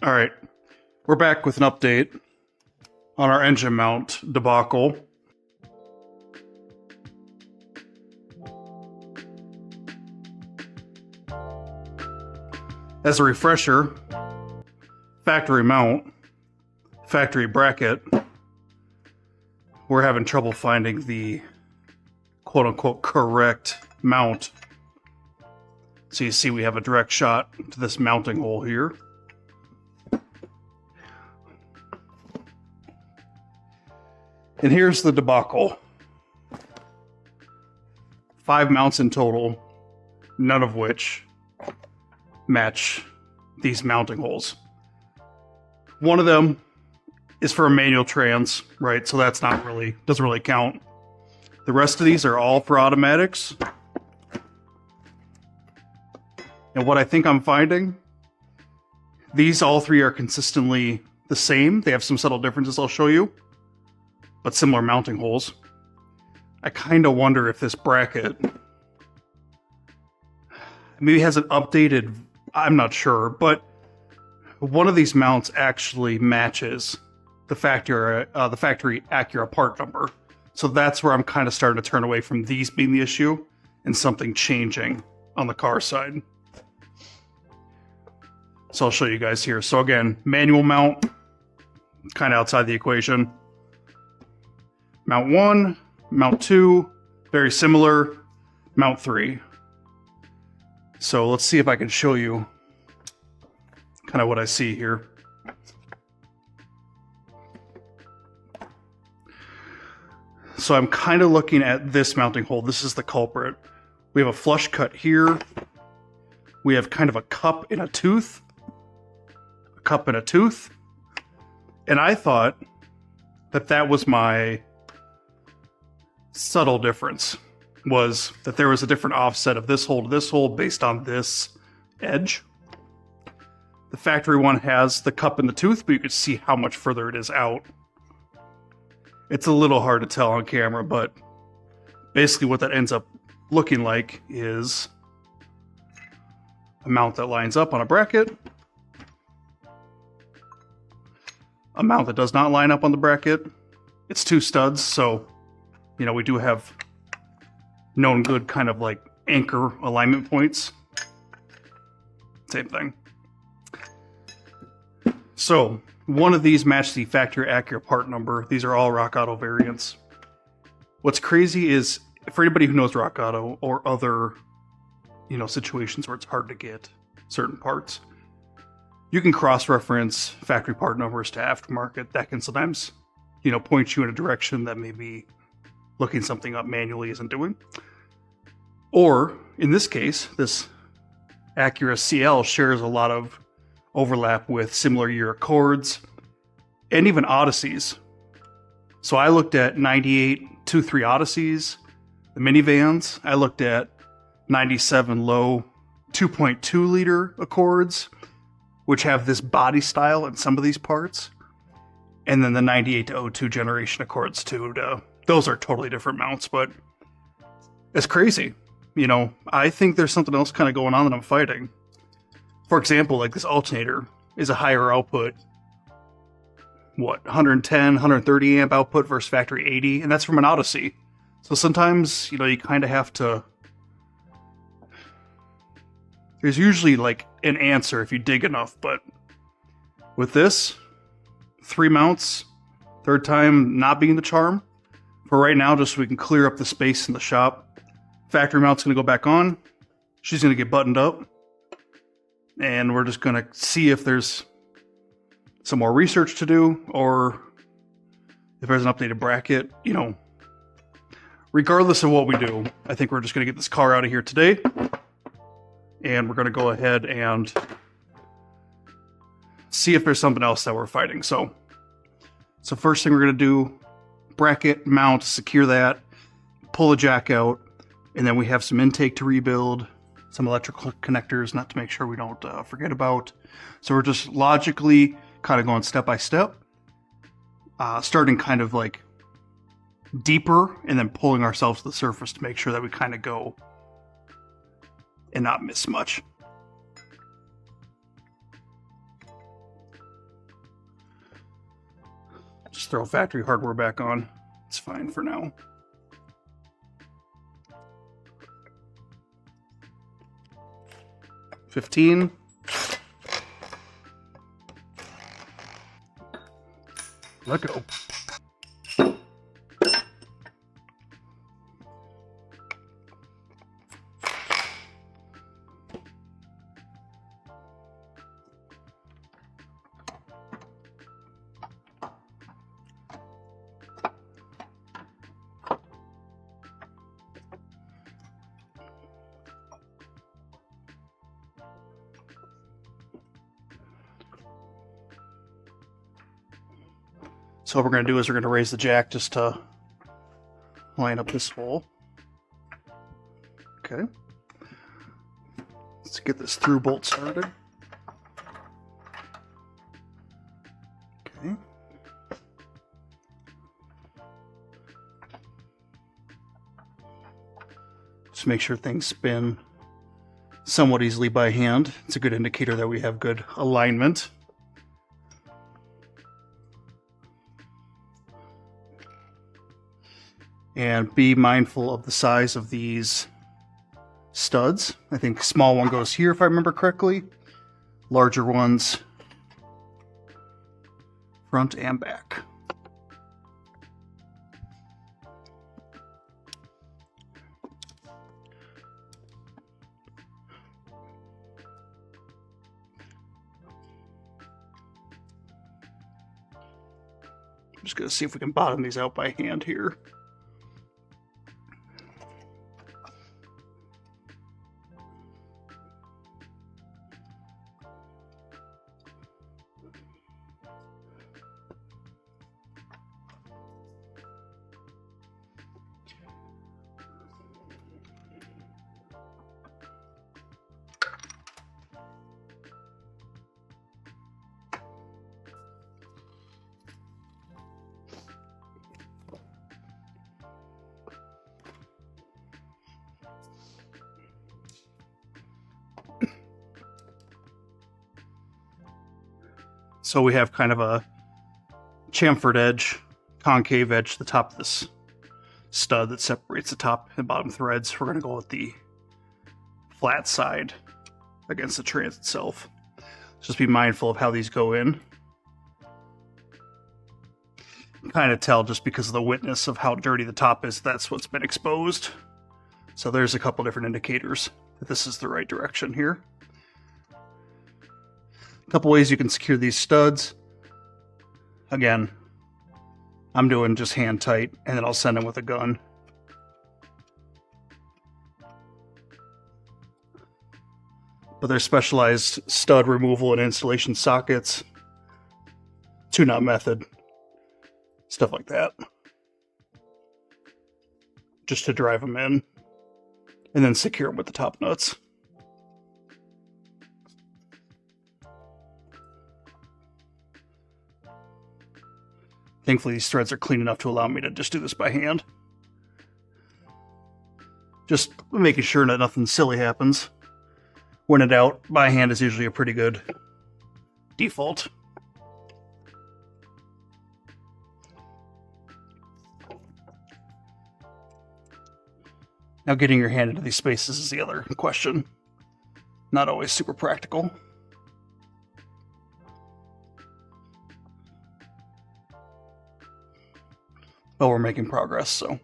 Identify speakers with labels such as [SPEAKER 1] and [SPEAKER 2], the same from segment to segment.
[SPEAKER 1] All right, we're back with an update on our engine mount debacle. As a refresher, factory mount, factory bracket, we're having trouble finding the quote-unquote correct mount. So you see we have a direct shot to this mounting hole here. And here's the debacle. 5 mounts in total, none of which match these mounting holes. One of them is for a manual trans, right? So that's not really, doesn't really count. The rest of these are all for automatics. And what I think I'm finding, these all three are consistently the same. They have some subtle differences I'll show you, but similar mounting holes. I kind of wonder if this bracket maybe has an updated, I'm not sure, but one of these mounts actually matches the factory Acura part number. So that's where I'm kind of starting to turn away from these being the issue and something changing on the car side. So I'll show you guys here. So again, manual mount, kind of outside the equation. Mount 1, mount 2, very similar. Mount 3. So let's see if I can show you kind of what I see here. So I'm kind of looking at this mounting hole. This is the culprit. We have a flush cut here. We have kind of a cup in a tooth. A cup in a tooth. And I thought that that was my subtle difference, was that there was a different offset of this hole to this hole based on this edge. The factory one has the cup in the tooth, but you can see how much further it is out. It's a little hard to tell on camera, but basically what that ends up looking like is a mount that lines up on a bracket, a mount that does not line up on the bracket. It's 2 studs, so you know we do have known good kind of like anchor alignment points. Same thing. So one of these match the factory Acura part number. These are all Rock Auto variants. What's crazy is, for anybody who knows Rock Auto or other, situations where it's hard to get certain parts, you can cross-reference factory part numbers to aftermarket. That can sometimes, point you in a direction that maybe looking something up manually isn't doing. Or, in this case, this Acura CL shares a lot of overlap with similar year Accords and even Odysseys. So I looked at 98 2.3 Odysseys, the minivans. I looked at 97 low 2.2 liter Accords, which have this body style in some of these parts. And then the 98 to 02 generation Accords too. Those are totally different mounts, but it's crazy. I think there's something else kind of going on that I'm fighting. For example, like this alternator is a higher output, 110, 130 amp output versus factory 80, and that's from an Odyssey. So sometimes, you kind of have to... There's usually like an answer if you dig enough, but with this, 3 mounts, third time not being the charm. For right now, just so we can clear up the space in the shop, factory mount's going to go back on. She's going to get buttoned up. And we're just going to see if there's some more research to do, or if there's an updated bracket. Regardless of what we do, I think we're just going to get this car out of here today. And we're going to go ahead and see if there's something else that we're fighting. So first thing we're going to do, bracket, mount, secure that, pull the jack out, and then we have some intake to rebuild, some electrical connectors, not to make sure we don't forget about. So we're just logically kind of going step by step, starting kind of like deeper and then pulling ourselves to the surface to make sure that we kind of go and not miss much. Just throw factory hardware back on. It's fine for now. $15. Let go. So what we're going to do is we're going to raise the jack just to line up this hole. Okay. Let's get this through bolt started. Okay. Just make sure things spin somewhat easily by hand. It's a good indicator that we have good alignment. And be mindful of the size of these studs. I think small one goes here if I remember correctly. Larger ones front and back. I'm just going to see if we can bottom these out by hand here. So we have kind of a chamfered edge, concave edge to the top of this stud that separates the top and bottom threads. We're going to go with the flat side against the trans itself. Just be mindful of how these go in. Kind of tell just because of the witness of how dirty the top is, that's what's been exposed. So there's a couple different indicators that this is the right direction here. A couple ways you can secure these studs. Again, I'm doing just hand tight, and then I'll send them with a gun. But there's specialized stud removal and installation sockets, tune-out method, stuff like that. Just to drive them in, and then secure them with the top nuts. Thankfully, these threads are clean enough to allow me to just do this by hand. Just making sure that nothing silly happens. When in doubt, by hand is usually a pretty good default. Now, getting your hand into these spaces is the other question. Not always super practical. But we're making progress, so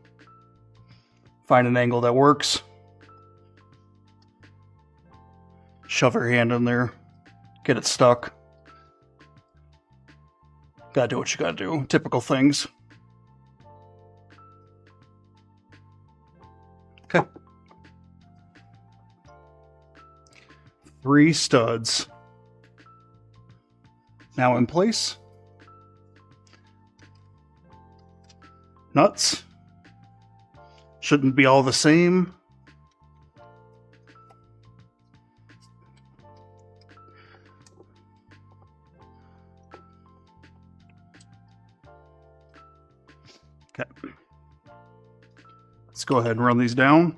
[SPEAKER 1] find an angle that works. Shove your hand in there. Get it stuck. Gotta do what you gotta do. Typical things. Okay. 3 studs. Now in place. Nuts. Shouldn't be all the same. Okay. Let's go ahead and run these down.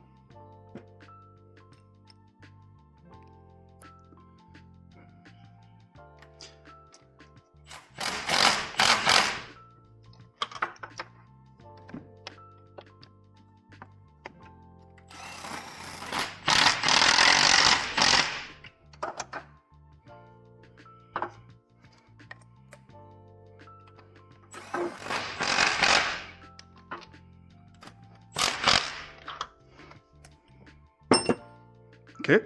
[SPEAKER 1] Okay.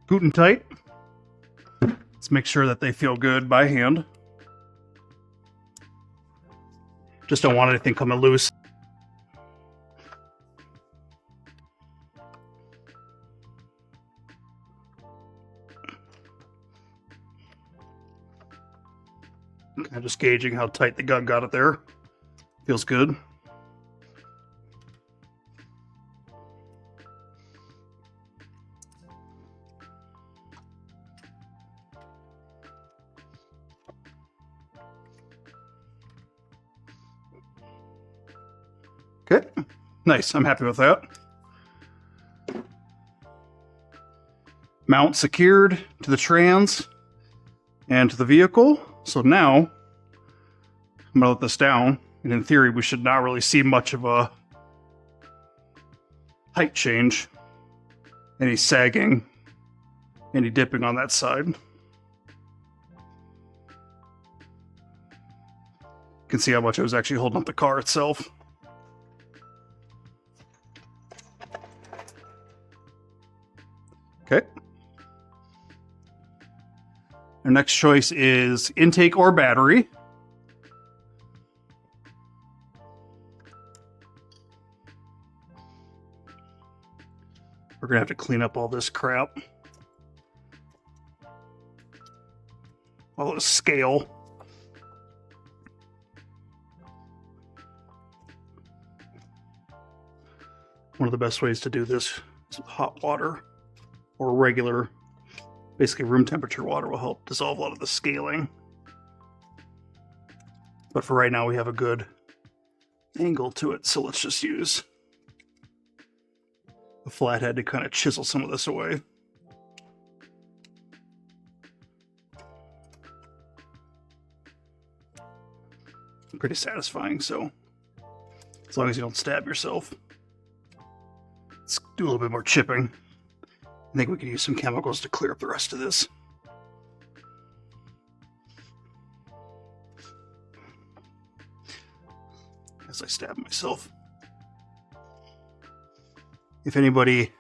[SPEAKER 1] Good and tight. Let's make sure that they feel good by hand. Just don't want anything coming loose. Kind of just gauging how tight the gun got it there. Feels good. Okay, nice. I'm happy with that. Mount secured to the trans and to the vehicle. So now I'm gonna let this down, and in theory we should not really see much of a height change, any sagging, any dipping on that side. You can see how much it was actually holding up the car itself. Okay. Our next choice is intake or battery. We're gonna have to clean up all this crap. All this scale. One of the best ways to do this is with hot water or regular, basically room temperature water will help dissolve a lot of the scaling. But for right now, we have a good angle to it, so let's just use a flathead to kind of chisel some of this away. Pretty satisfying, so as long as you don't stab yourself. Let's do a little bit more chipping. I think we could use some chemicals to clear up the rest of this. As I stab myself. If anybody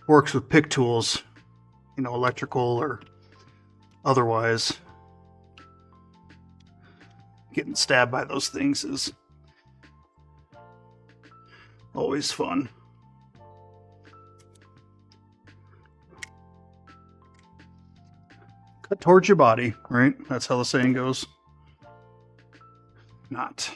[SPEAKER 1] works with pick tools, you know, electrical or otherwise, getting stabbed by those things is always fun. Cut towards your body, right? That's how the saying goes. Not.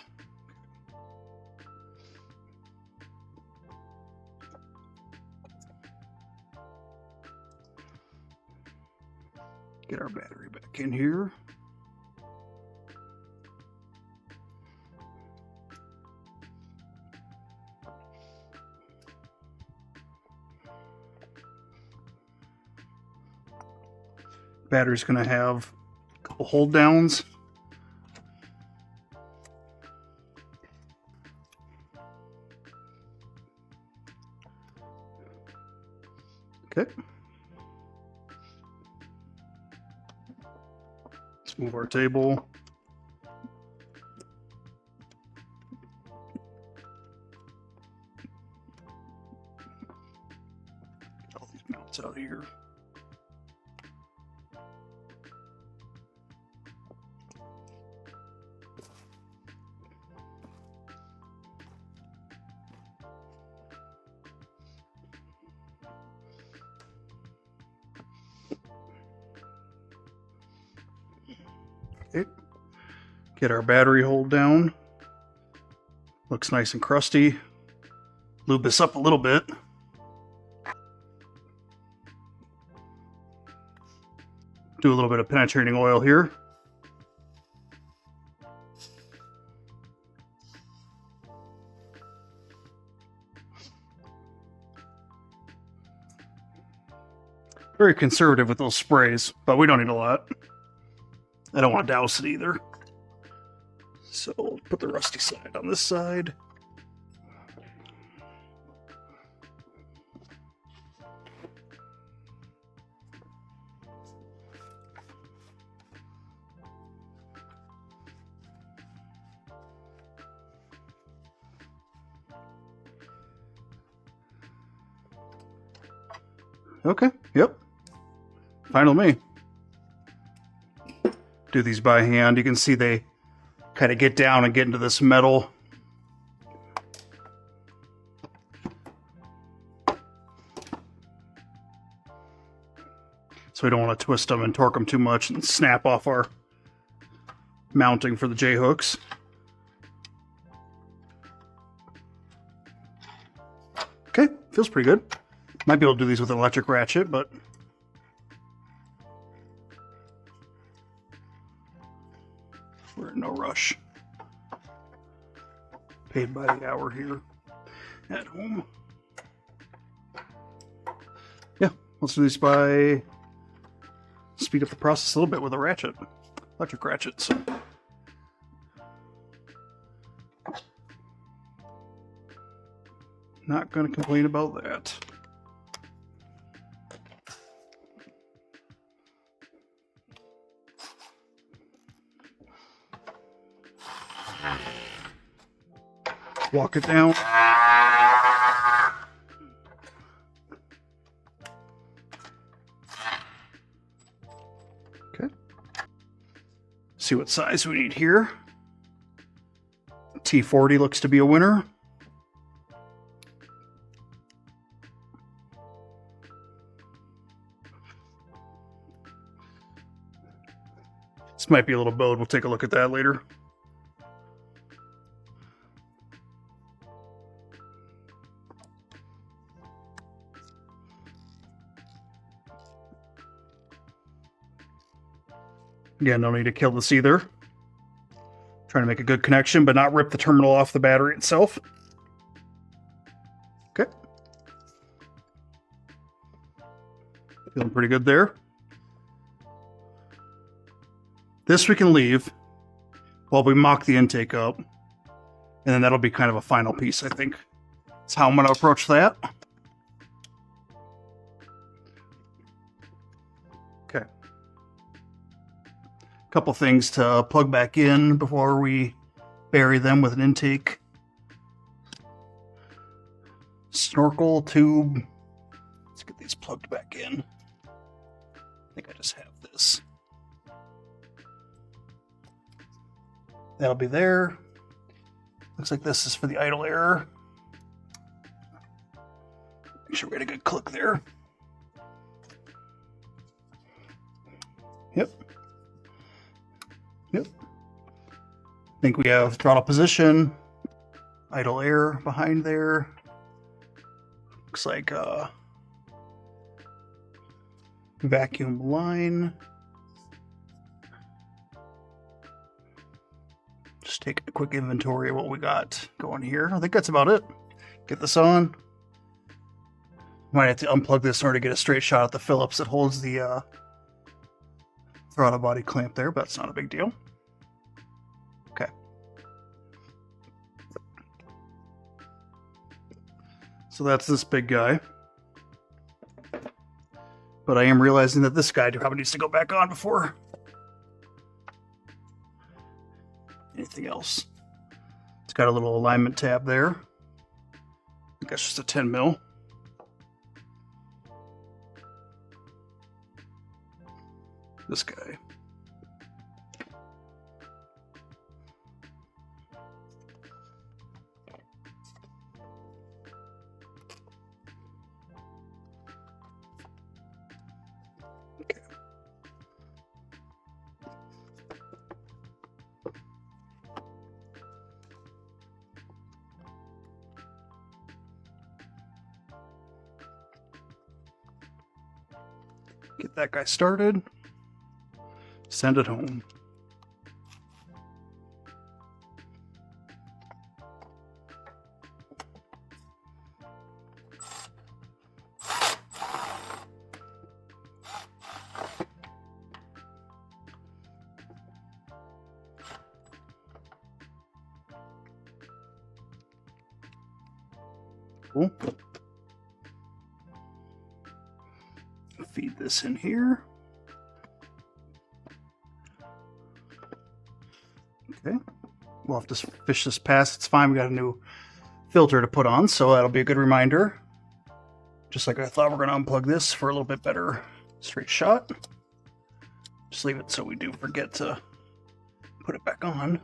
[SPEAKER 1] Get our battery back in here. Battery's going to have a couple hold downs. Okay. Let's move our table. Get all these mounts out of here. Okay. Get our battery hold down. Looks nice and crusty. Lube this up a little bit. Do a little bit of penetrating oil here. Very conservative with those sprays, but we don't need a lot. I don't want to douse it either. So put the rusty side on this side. Okay, yep. Fine with me. Do these by hand. You can see they kind of get down and get into this metal. So we don't want to twist them and torque them too much and snap off our mounting for the J-hooks. Okay, feels pretty good. Might be able to do these with an electric ratchet, but we're in no rush. Paid by the hour here at home. Yeah, let's do these by speed up the process a little bit with a ratchet, electric ratchet. So. Not going to complain about that. Walk it down. Okay. See what size we need here. T40 looks to be a winner. This might be a little bowed. We'll take a look at that later. Again, no need to kill this either. Trying to make a good connection, but not rip the terminal off the battery itself. Okay. Feeling pretty good there. This we can leave while we mock the intake up. And then that'll be kind of a final piece, I think. That's how I'm going to approach that. Okay. Couple things to plug back in before we bury them with an intake. Snorkel tube. Let's get these plugged back in. I think I just have this. That'll be there. Looks like this is for the idle air. Make sure we get a good click there. Yep. Yep. I think we have throttle position, idle air behind there. Looks like vacuum line. Just take a quick inventory of what we got going here. I think that's about it. Get this on. Might have to unplug this in order to get a straight shot at the Phillips that holds the throttle body clamp there, but that's not a big deal. Okay. So that's this big guy. But I am realizing that this guy probably needs to go back on before anything else. It's got a little alignment tab there. I think that's just a 10 mil. This guy. Okay. Get that guy started. Send it home. Cool. Feed this in here. Okay, we'll have to fish this past. It's fine. We got a new filter to put on, so that'll be a good reminder. Just like I thought, we're going to unplug this for a little bit better straight shot. Just leave it so we do forget to put it back on.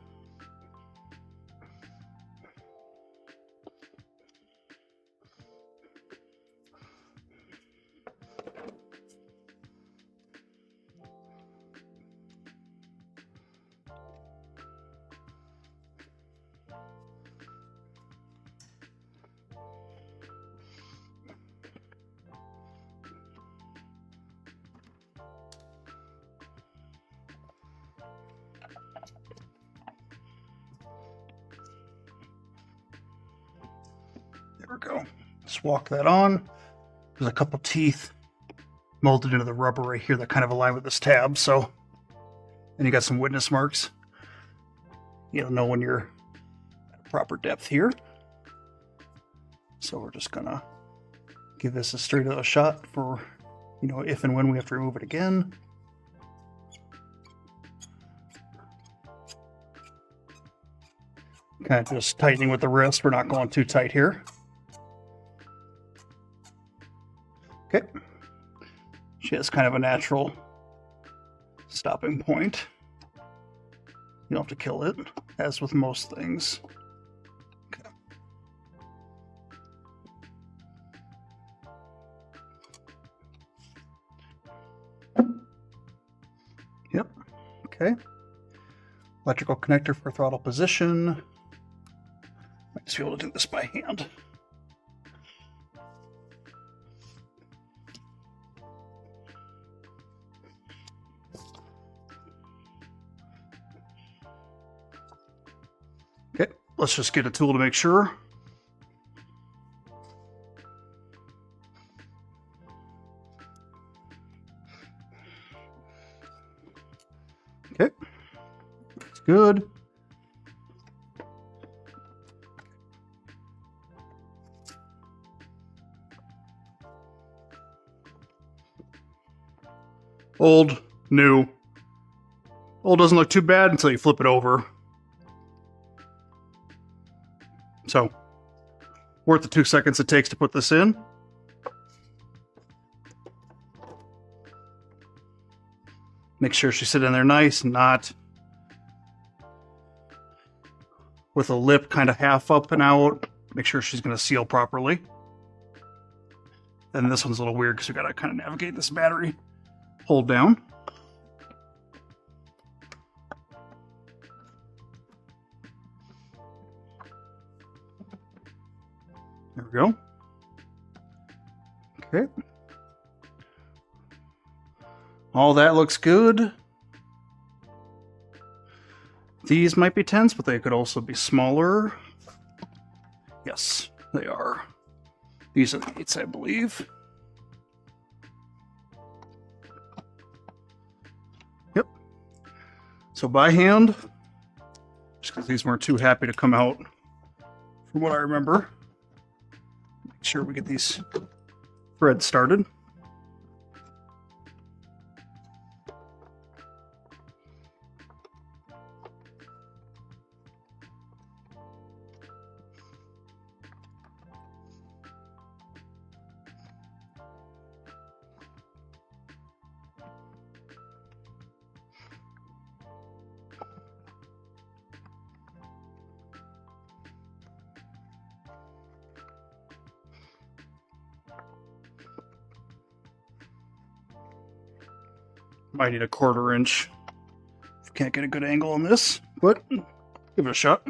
[SPEAKER 1] There we go. Just walk that on. There's a couple teeth molded into the rubber right here that kind of align with this tab. So, and you got some witness marks. You'll know when you're at proper depth here. So we're just gonna give this a straight out shot for, you know, if and when we have to remove it again. Kind of just tightening with the wrist. We're not going too tight here. Okay. She has kind of a natural stopping point. You don't have to kill it, as with most things. Okay. Yep. Okay. Electrical connector for throttle position. Might just be able to do this by hand. Okay, let's just get a tool to make sure. Okay, that's good. Old, new. Old doesn't look too bad until you flip it over. So, worth the 2 seconds it takes to put this in. Make sure she's sitting there nice, not with a lip kind of half up and out. Make sure she's going to seal properly. Then this one's a little weird because we got to kind of navigate this battery. Hold down. There we go. Okay. All that looks good. These might be 10s, but they could also be smaller. Yes, they are. These are the 8s, I believe. Yep. So by hand, just because these weren't too happy to come out from what I remember. Make sure we get these threads started. Might need a 1/4 inch. Can't get a good angle on this, but give it a shot.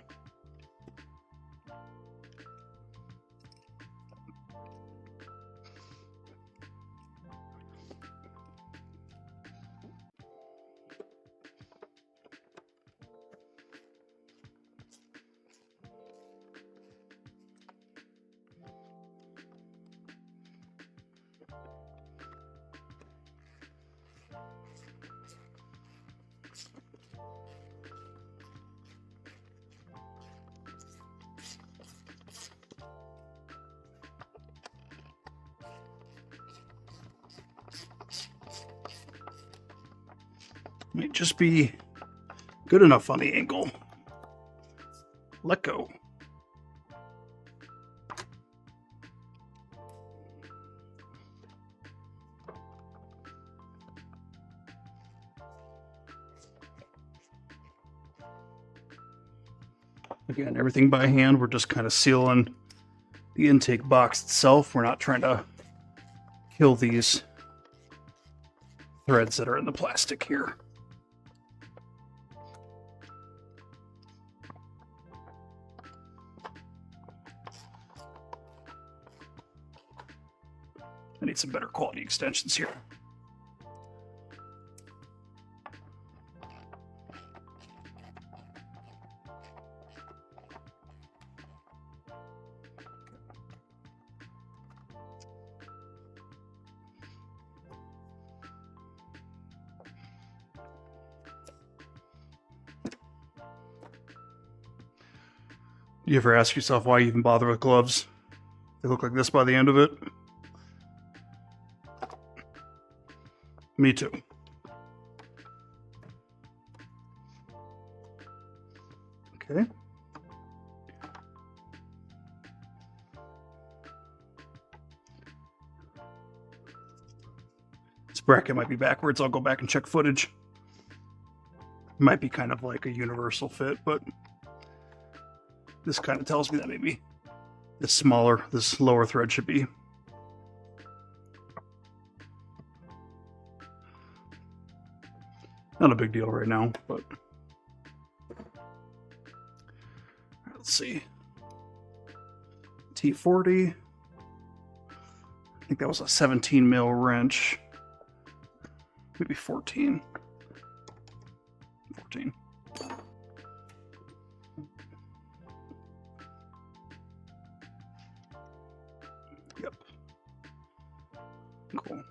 [SPEAKER 1] Might just be good enough on the angle. Let go. Again, everything by hand. We're just kind of sealing the intake box itself. We're not trying to kill these threads that are in the plastic here. I need some better quality extensions here. You ever ask yourself why you even bother with gloves? They look like this by the end of it. Me too. Okay. This bracket might be backwards. I'll go back and check footage. Might be kind of like a universal fit, but this kind of tells me that maybe this lower thread should be. Not a big deal right now, but let's see. T40. I think that was a 17 mil wrench. Maybe 14. 14. Yep. Cool.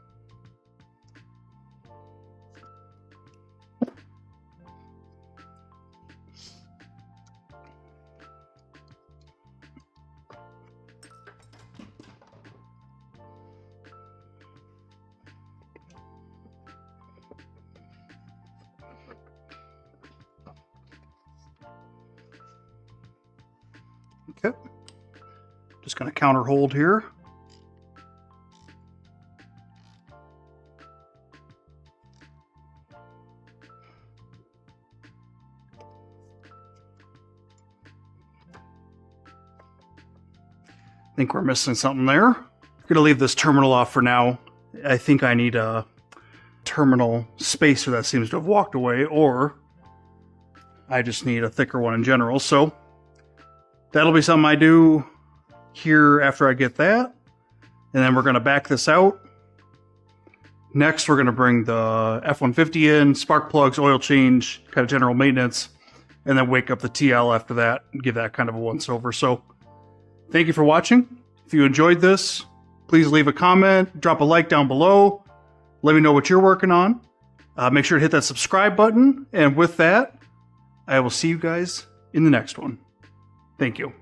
[SPEAKER 1] Okay. Just going to counter hold here. I think we're missing something there. I'm going to leave this terminal off for now. I think I need a terminal spacer that seems to have walked away, or I just need a thicker one in general. So that'll be something I do here after I get that. And then we're going to back this out. Next, we're going to bring the F-150 in, spark plugs, oil change, kind of general maintenance, and then wake up the TL after that and give that kind of a once-over. So thank you for watching. If you enjoyed this, please leave a comment, drop a like down below. Let me know what you're working on. Make sure to hit that subscribe button. And with that, I will see you guys in the next one. Thank you.